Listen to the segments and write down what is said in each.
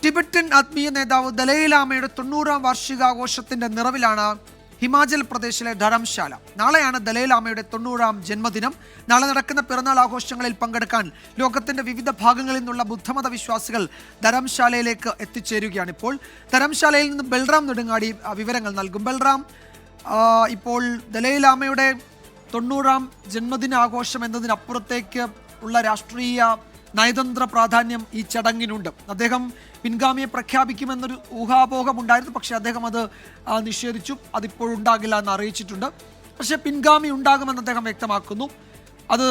Tibetan ആത്മീയ നേതാവ് ദലൈലാമയുടെ 90ാം വാർഷികാഘോഷത്തിന്റെ നിറവിലാണ് ഹിമാചൽ പ്രദേശിലെ ധരംശാല. നാളെയാണ് ദലൈലാമയുടെ 90ാം ജന്മദിനം. നാളെ നടക്കുന്ന പിറന്നാൾ ആഘോഷങ്ങളിൽ പങ്കെടുക്കാൻ ലോകത്തിന്റെ വിവിധ ഭാഗങ്ങളിൽ നിന്നുള്ള ബുദ്ധമത വിശ്വാസികൾ ധരംശാലയിലേക്ക് എത്തിച്ചേരുകയാണ്. ഇപ്പോൾ ധരംശാലയിൽ നിന്ന് ബൽറാം നെടുങ്ങാടി വിവരങ്ങൾ നൽകും. ബൽറാം, ഇപ്പോൾ ദലൈലാമയുടെ 90ാം ജന്മദിനാഘോഷം എന്നതിനപ്പുറത്തേക്ക് ഉള്ള രാഷ്ട്രീയ നയതന്ത്ര പ്രാധാന്യം ഈ ചടങ്ങിനുണ്ട്. അദ്ദേഹം പിൻഗാമിയെ പ്രഖ്യാപിക്കുമെന്നൊരു ഊഹാപോഹമുണ്ടായിരുന്നു, പക്ഷേ അദ്ദേഹം അത് നിഷേധിച്ചു. അതിപ്പോഴുണ്ടാകില്ല എന്ന് അറിയിച്ചിട്ടുണ്ട്. പക്ഷേ പിൻഗാമി ഉണ്ടാകുമെന്ന് അദ്ദേഹം വ്യക്തമാക്കുന്നു. അത്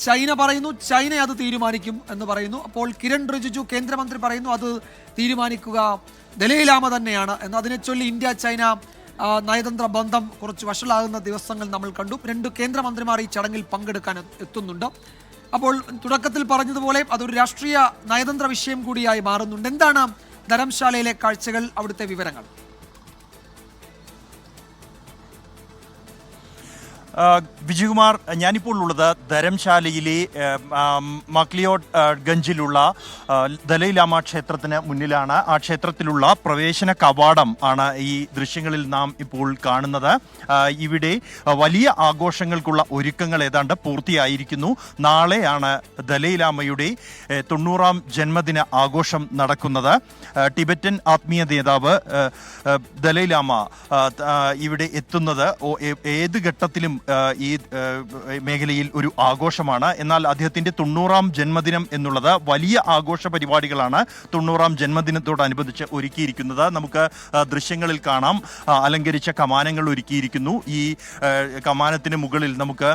ചൈന പറയുന്നു, ചൈന അത് തീരുമാനിക്കും എന്ന് പറയുന്നു. അപ്പോൾ കിരൺ റിജിജു കേന്ദ്രമന്ത്രി പറയുന്നു അത് തീരുമാനിക്കുക ദലൈലാമ തന്നെയാണ് എന്ന്. അതിനെ ചൊല്ലി ഇന്ത്യ ചൈന നയതന്ത്ര ബന്ധം കുറച്ച് വഷളാകുന്ന ദിവസങ്ങൾ നമ്മൾ കണ്ടു. 2 കേന്ദ്രമന്ത്രിമാർ ഈ ചടങ്ങിൽ പങ്കെടുക്കാൻ എത്തുന്നുണ്ട്. അപ്പോൾ തുടക്കത്തിൽ പറഞ്ഞതുപോലെ അതൊരു രാഷ്ട്രീയ നയതന്ത്ര വിഷയം കൂടിയായി മാറുന്നുണ്ട്. എന്താണ് ധരംശാലയിലെ കാഴ്ചകൾ, അവിടുത്തെ വിവരങ്ങൾ? വിജയകുമാർ, ഞാനിപ്പോൾ ഉള്ളത് ധരംശാലയിലെ മക്ലിയോഡ് ഗഞ്ചിലുള്ള ദലൈലാമ ക്ഷേത്രത്തിന് മുന്നിലാണ്. ആ ക്ഷേത്രത്തിലുള്ള പ്രവേശന കവാടം ആണ് ഈ ദൃശ്യങ്ങളിൽ നാം ഇപ്പോൾ കാണുന്നത്. ഇവിടെ വലിയ ആഘോഷങ്ങൾക്കുള്ള ഒരുക്കങ്ങൾ ഏതാണ്ട് പൂർത്തിയായിരിക്കുന്നു. നാളെയാണ് ദലൈലാമയുടെ 90ാം ജന്മദിന ആഘോഷം നടക്കുന്നത്. ടിബറ്റൻ ആത്മീയ നേതാവ് ദലൈലാമ ഇവിടെ എത്തുന്നത് ഏത് ഘട്ടത്തിലും ഈ മേഖലയിൽ ഒരു ആഘോഷമാണ്. എന്നാൽ അദ്ദേഹത്തിന്റെ 90ാം ജന്മദിനം എന്നുള്ളത് വലിയ ആഘോഷ പരിപാടികളാണ് 90ാം ജന്മദിനത്തോടനുബന്ധിച്ച് ഒരുക്കിയിരിക്കുന്നത്. നമുക്ക് ദൃശ്യങ്ങളിൽ കാണാം, അലങ്കരിച്ച കമാനങ്ങൾ ഒരുക്കിയിരിക്കുന്നു. ഈ കമാനത്തിന് മുകളിൽ നമുക്ക്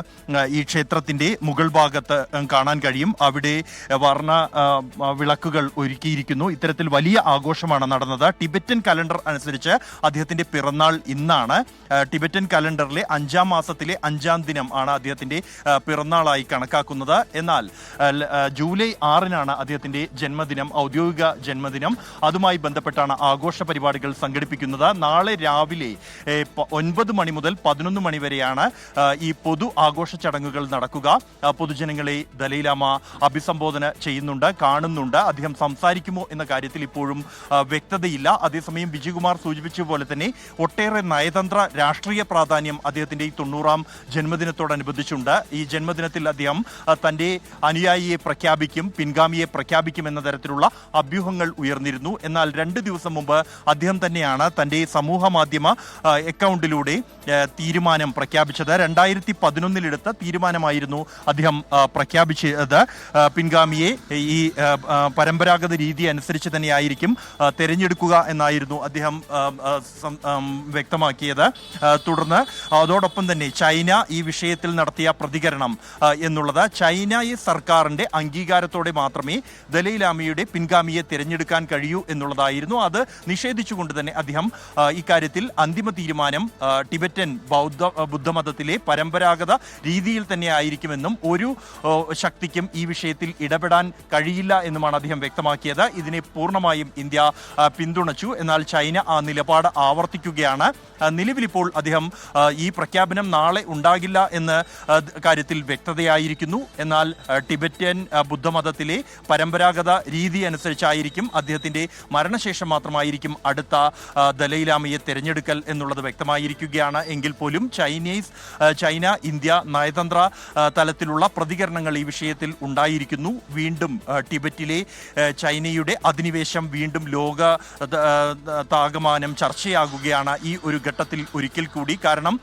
ഈ ക്ഷേത്രത്തിന്റെ മുകൾ ഭാഗത്ത് കാണാൻ കഴിയും. അവിടെ വർണ്ണ വിളക്കുകൾ ഒരുക്കിയിരിക്കുന്നു. ഇത്തരത്തിൽ വലിയ ആഘോഷമാണ് നടന്നത്. ടിബറ്റൻ കലണ്ടർ അനുസരിച്ച് അദ്ദേഹത്തിന്റെ പിറന്നാൾ ഇന്നാണ്. ടിബറ്റൻ കലണ്ടറിലെ 5ാം മാസത്തിലെ 5ാം ദിനം ആണ് അദ്ദേഹത്തിന്റെ പിറന്നാളായി കണക്കാക്കുന്നത്. എന്നാൽ ജൂലൈ 6-നാണ് അദ്ദേഹത്തിന്റെ ജന്മദിനം, ഔദ്യോഗിക ജന്മദിനം. അതുമായി ബന്ധപ്പെട്ടാണ് ആഘോഷ പരിപാടികൾ സംഘടിപ്പിക്കുന്നത്. നാളെ രാവിലെ 9 മണി മുതൽ 11 മണി വരെയാണ് ഈ പൊതു ആഘോഷ ചടങ്ങുകൾ നടക്കുക. പൊതുജനങ്ങളെ ദലൈലാമ അഭിസംബോധന ചെയ്യുന്നുണ്ട്, കാണുന്നുണ്ട്. അദ്ദേഹം സംസാരിക്കുമോ എന്ന കാര്യത്തിൽ ഇപ്പോഴും വ്യക്തതയില്ല. അതേസമയം വിജയകുമാർ സൂചിപ്പിച്ച പോലെ തന്നെ ഒട്ടേറെ നയതന്ത്ര രാഷ്ട്രീയ പ്രാധാന്യം അദ്ദേഹത്തിന്റെ ഈ 90ാം ജന്മദിനത്തോടനുബന്ധിച്ചുണ്ട്. ഈ ജന്മദിനത്തിൽ അദ്ദേഹം തന്റെ അനുയായിയെ പ്രഖ്യാപിക്കും, പിൻഗാമിയെ പ്രഖ്യാപിക്കും എന്ന തരത്തിലുള്ള അഭ്യൂഹങ്ങൾ ഉയർന്നിരുന്നു. എന്നാൽ 2 ദിവസം മുമ്പ് അദ്ദേഹം തന്നെയാണ് തന്റെ സമൂഹ മാധ്യമ അക്കൗണ്ടിലൂടെ തീരുമാനം പ്രഖ്യാപിച്ചത്. 2011 എടുത്ത തീരുമാനമായിരുന്നു അദ്ദേഹം പ്രഖ്യാപിച്ചത്. പിൻഗാമിയെ ഈ പരമ്പരാഗത രീതി അനുസരിച്ച് തന്നെയായിരിക്കും തിരഞ്ഞെടുക്കുക എന്നായിരുന്നു അദ്ദേഹം വ്യക്തമാക്കിയത്. തുടർന്ന് അതോടൊപ്പം തന്നെ ചൈന ഈ വിഷയത്തിൽ നടത്തിയ പ്രതികരണം എന്നുള്ളത് ചൈനയെ സർക്കാരിന്റെ അംഗീകാരത്തോടെ മാത്രമേ ദലൈലാമയുടെ പിൻഗാമിയെ തിരഞ്ഞെടുക്കാൻ കഴിയൂ എന്നുള്ളതായിരുന്നു. അത് നിഷേധിച്ചുകൊണ്ട് തന്നെ അദ്ദേഹം ഇക്കാര്യത്തിൽ അന്തിമ തീരുമാനം ടിബറ്റൻ ബുദ്ധമതത്തിലെ പരമ്പരാഗത രീതിയിൽ തന്നെ ആയിരിക്കുമെന്നും ഒരു ശക്തിക്കും ഈ വിഷയത്തിൽ ഇടപെടാൻ കഴിയില്ല എന്നുമാണ് അദ്ദേഹം വ്യക്തമാക്കിയത്. ഇതിനെ പൂർണ്ണമായും ഇന്ത്യ പിന്തുണച്ചു. എന്നാൽ ചൈന ആ നിലപാട് ആവർത്തിക്കുകയാണ്. നിലവിലിപ്പോൾ അദ്ദേഹം ഈ പ്രഖ്യാപനം നാളെ ഉണ്ടാകില്ല എന്ന കാര്യത്തിൽ വ്യക്തതയായിരിക്കുന്നു. എന്നാൽ ടിബറ്റൻ ബുദ്ധമതത്തിലെ പരമ്പരാഗത രീതി അനുസരിച്ചായിരിക്കും അദ്ദേഹത്തിന്റെ മരണശേഷം മാത്രമായിരിക്കും അടുത്ത ദലൈലാമയെ തിരഞ്ഞെടുക്കൽ എന്നുള്ളത് വ്യക്തമായിരിക്കുകയാണ്. എങ്കിൽ പോലും ചൈന ഇന്ത്യ നയതന്ത്ര തലത്തിലുള്ള പ്രതികരണങ്ങൾ ഈ വിഷയത്തിൽ ഉണ്ടായിരിക്കുന്നു. വീണ്ടും ടിബറ്റിലെ ചൈനയുടെ അധിനിവേശം വീണ്ടും ലോകത്താകമാനം ചർച്ചയാകുകയാണ് ഈ ഒരു ഘട്ടത്തിൽ ഒരിക്കൽ കൂടി. കാരണം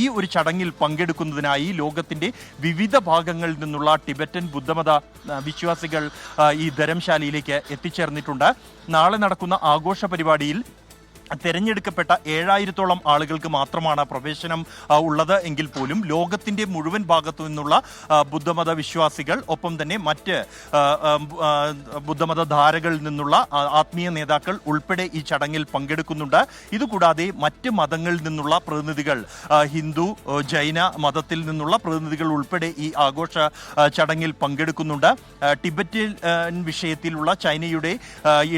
ഈ ഒരു ചടങ്ങിൽ പങ്കെടുക്കുന്നതിനായി ലോകത്തിന്റെ വിവിധ ഭാഗങ്ങളിൽ നിന്നുള്ള ടിബറ്റൻ ബുദ്ധമത വിശ്വാസികൾ ഈ ധരംശാലയിലേക്ക് എത്തിച്ചേർന്നിട്ടുണ്ട്. നാളെ നടക്കുന്ന ആഘോഷ പരിപാടിയിൽ തെരഞ്ഞെടുക്കപ്പെട്ട 7000-ഓളം ആളുകൾക്ക് മാത്രമാണ് പ്രവേശനം ഉള്ളത്. എങ്കിൽ പോലും ലോകത്തിന്റെ മുഴുവൻ ഭാഗത്തു നിന്നുള്ള ബുദ്ധമത വിശ്വാസികൾ, ഒപ്പം തന്നെ മറ്റ് ബുദ്ധമത ധാരകളിൽ നിന്നുള്ള ആത്മീയ നേതാക്കൾ ഉൾപ്പെടെ ഈ ചടങ്ങിൽ പങ്കെടുക്കുന്നുണ്ട്. ഇതുകൂടാതെ മറ്റ് മതങ്ങളിൽ നിന്നുള്ള പ്രതിനിധികൾ, ഹിന്ദു, ജൈന മതത്തിൽ നിന്നുള്ള പ്രതിനിധികൾ ഉൾപ്പെടെ ഈ ആഘോഷ ചടങ്ങിൽ പങ്കെടുക്കുന്നുണ്ട്. ടിബറ്റൻ വിഷയത്തിലുള്ള ചൈനയുടെ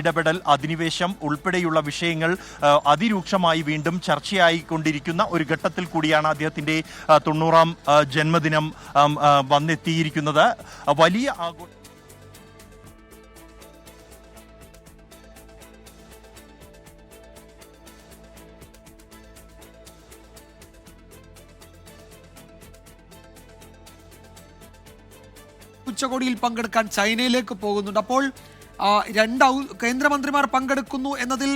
ഇടപെടൽ, അധിനിവേശം ഉൾപ്പെടെയുള്ള വിഷയങ്ങൾ അതിരൂക്ഷമായി വീണ്ടും ചർച്ചയായിക്കൊണ്ടിരിക്കുന്ന ഒരു ഘട്ടത്തിൽ കൂടിയാണ് അദ്ദേഹത്തിന്റെ 90ാം ജന്മദിനം വന്നെത്തിയിരിക്കുന്നത്. വലിയ ഉച്ചകോടിയിൽ പങ്കെടുക്കാൻ ചൈനയിലേക്ക് പോകുന്നുണ്ട്. അപ്പോൾ രണ്ട് കേന്ദ്രമന്ത്രിമാർ പങ്കെടുക്കുന്നു എന്നതിൽ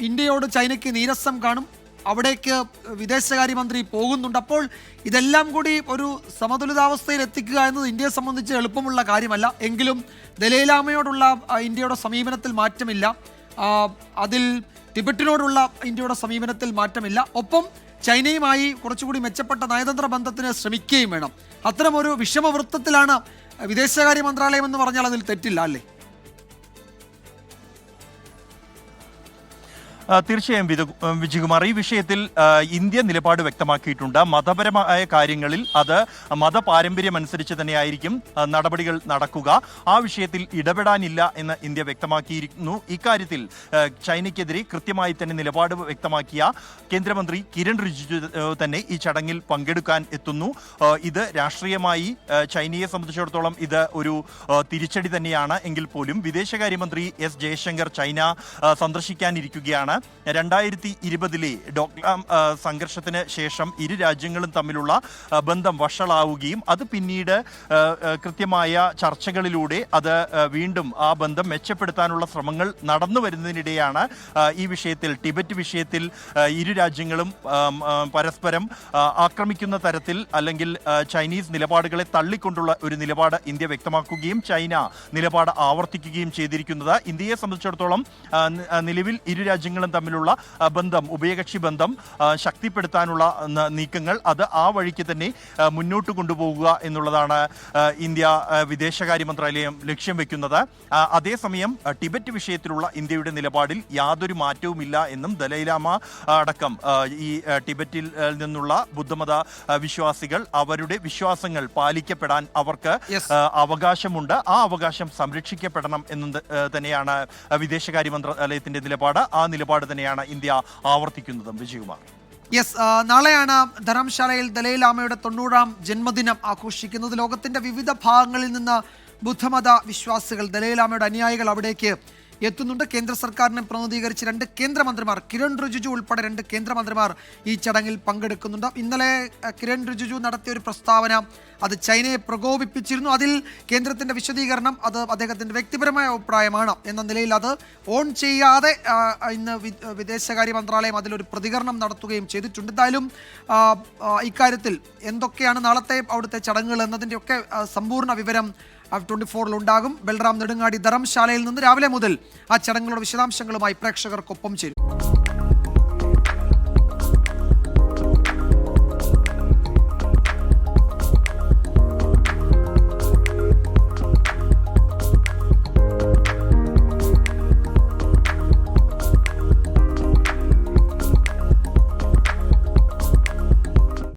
ഇന്ത്യയോട് ചൈനയ്ക്ക് നീരസം കാണും. അവിടേക്ക് വിദേശകാര്യമന്ത്രി പോകുന്നുണ്ട്. അപ്പോൾ ഇതെല്ലാം കൂടി ഒരു സമതുലിതാവസ്ഥയിൽ എത്തിക്കുക എന്നത് ഇന്ത്യയെ സംബന്ധിച്ച് എളുപ്പമുള്ള കാര്യമല്ല. എങ്കിലും ദലൈലാമയോടുള്ള ഇന്ത്യയുടെ സമീപനത്തിൽ മാറ്റമില്ല. അതിൽ ടിബറ്റിനോടുള്ള ഇന്ത്യയുടെ സമീപനത്തിൽ മാറ്റമില്ല. ഒപ്പം ചൈനയുമായി കുറച്ചുകൂടി മെച്ചപ്പെട്ട നയതന്ത്ര ബന്ധത്തിന് ശ്രമിക്കുകയും വേണം. അത്തരമൊരു വിഷമവൃത്തത്തിലാണ് വിദേശകാര്യ മന്ത്രാലയം എന്ന് പറഞ്ഞാൽ അതിൽ തെറ്റില്ല, അല്ലേ? തീർച്ചയായും വിജയകുമാർ, ഈ വിഷയത്തിൽ ഇന്ത്യ നിലപാട് വ്യക്തമാക്കിയിട്ടുണ്ട്. മതപരമായ കാര്യങ്ങളിൽ അത് മതപാരമ്പര്യം അനുസരിച്ച് തന്നെയായിരിക്കും നടപടികൾ നടക്കുക. ആ വിഷയത്തിൽ ഇടപെടാനില്ല എന്ന് ഇന്ത്യ വ്യക്തമാക്കിയിരിക്കുന്നു. ഇക്കാര്യത്തിൽ ചൈനയ്ക്കെതിരെ കൃത്യമായി തന്നെ നിലപാട് വ്യക്തമാക്കിയ കേന്ദ്രമന്ത്രി കിരൺ റിജിജു തന്നെ ഈ ചടങ്ങിൽ പങ്കെടുക്കാൻ എത്തുന്നു. ഇത് രാഷ്ട്രീയമായി ചൈനയെ സംബന്ധിച്ചിടത്തോളം ഇത് ഒരു തിരിച്ചടി തന്നെയാണ്. എങ്കിൽ പോലും വിദേശകാര്യമന്ത്രി എസ് ജയശങ്കർ ചൈന സന്ദർശിക്കാനിരിക്കുകയാണ്. 2020 ഡോക്ലാം സംഘർഷത്തിന് ശേഷം ഇരു രാജ്യങ്ങളും തമ്മിലുള്ള ബന്ധം വഷളാവുകയും അത് പിന്നീട് കൃത്യമായ ചർച്ചകളിലൂടെ അത് വീണ്ടും ആ ബന്ധം മെച്ചപ്പെടുത്താനുള്ള ശ്രമങ്ങൾ നടന്നു വരുന്നതിനിടെയാണ് ഈ വിഷയത്തിൽ, ടിബറ്റ് വിഷയത്തിൽ ഇരു രാജ്യങ്ങളും പരസ്പരം ആക്രമിക്കുന്ന തരത്തിൽ അല്ലെങ്കിൽ ചൈനീസ് നിലപാടുകളെ തള്ളിക്കൊണ്ടുള്ള ഒരു നിലപാട് ഇന്ത്യ വ്യക്തമാക്കുകയും ചൈന നിലപാട് ആവർത്തിക്കുകയും ചെയ്തിരിക്കുന്നത്. ഇന്ത്യയെ സംബന്ധിച്ചിടത്തോളം നിലവിൽ ഇരു രാജ്യങ്ങളും തമ്മിലുള്ള ബന്ധം, ഉഭയകക്ഷി ബന്ധം ശക്തിപ്പെടുത്താനുള്ള നീക്കങ്ങൾ അത് ആ വഴിക്ക് തന്നെ മുന്നോട്ട് കൊണ്ടുപോകുക എന്നുള്ളതാണ് ഇന്ത്യ വിദേശകാര്യ മന്ത്രാലയം ലക്ഷ്യം വെക്കുന്നത്. അതേസമയം ടിബറ്റ് വിഷയത്തിലുള്ള ഇന്ത്യയുടെ നിലപാടിൽ യാതൊരു മാറ്റവുമില്ല എന്നും ദലൈലാമ അടക്കം ഈ ടിബറ്റിൽ നിന്നുള്ള ബുദ്ധമത വിശ്വാസികൾ അവരുടെ വിശ്വാസങ്ങൾ പാലിക്കപ്പെടാൻ അവർക്ക് അവകാശമുണ്ട്. ആ അവകാശം സംരക്ഷിക്കപ്പെടണം എന്നും തന്നെയാണ് വിദേശകാര്യ മന്ത്രാലയത്തിന്റെ നിലപാട്. ആ നിലപാട് തന്നെയാണ് ഇന്ത്യ ആവർത്തിക്കുന്നതും. വിജയകുമാർ, നാളെയാണ് ധരംശാലയിൽ ദലൈലാമയുടെ 90ാം ജന്മദിനം ആഘോഷിക്കുന്നത്. ലോകത്തിന്റെ വിവിധ ഭാഗങ്ങളിൽ നിന്ന് ബുദ്ധമത വിശ്വാസികൾ, ദലൈലാമയുടെ അനുയായികൾ അവിടേക്ക് എത്തുന്നുണ്ട്. കേന്ദ്ര സർക്കാരിനെ പ്രതിനിധീകരിച്ച് 2 കേന്ദ്രമന്ത്രിമാർ, കിരൺ റിജിജു ഉൾപ്പെടെ 2 കേന്ദ്രമന്ത്രിമാർ ഈ ചടങ്ങിൽ പങ്കെടുക്കുന്നുണ്ട്. ഇന്നലെ കിരൺ റിജിജു നടത്തിയ ഒരു പ്രസ്താവന അത് ചൈനയെ പ്രകോപിപ്പിച്ചിരുന്നു. അതിൽ കേന്ദ്രത്തിന്റെ വിശദീകരണം അത് അദ്ദേഹത്തിന്റെ വ്യക്തിപരമായ അഭിപ്രായമാണ് എന്ന നിലയിൽ അത് ഓൺ ചെയ്യാതെ ഇന്ന് വിദേശകാര്യ മന്ത്രാലയം അതിലൊരു പ്രതികരണം നടത്തുകയും ചെയ്തിട്ടുണ്ട്. എന്തായാലും ഇക്കാര്യത്തിൽ എന്തൊക്കെയാണ് നാളത്തെ അവിടുത്തെ ചടങ്ങുകൾ എന്നതിൻ്റെയൊക്കെ സമ്പൂർണ്ണ വിവരം 24 ഉണ്ടാകും. ബൽറാം നെടുങ്ങാടി ധരംശാലയിൽ നിന്ന് രാവിലെ മുതൽ ആ ചടങ്ങുകളുടെ വിശദാംശങ്ങളുമായി പ്രേക്ഷകർക്കൊപ്പം ചേരും.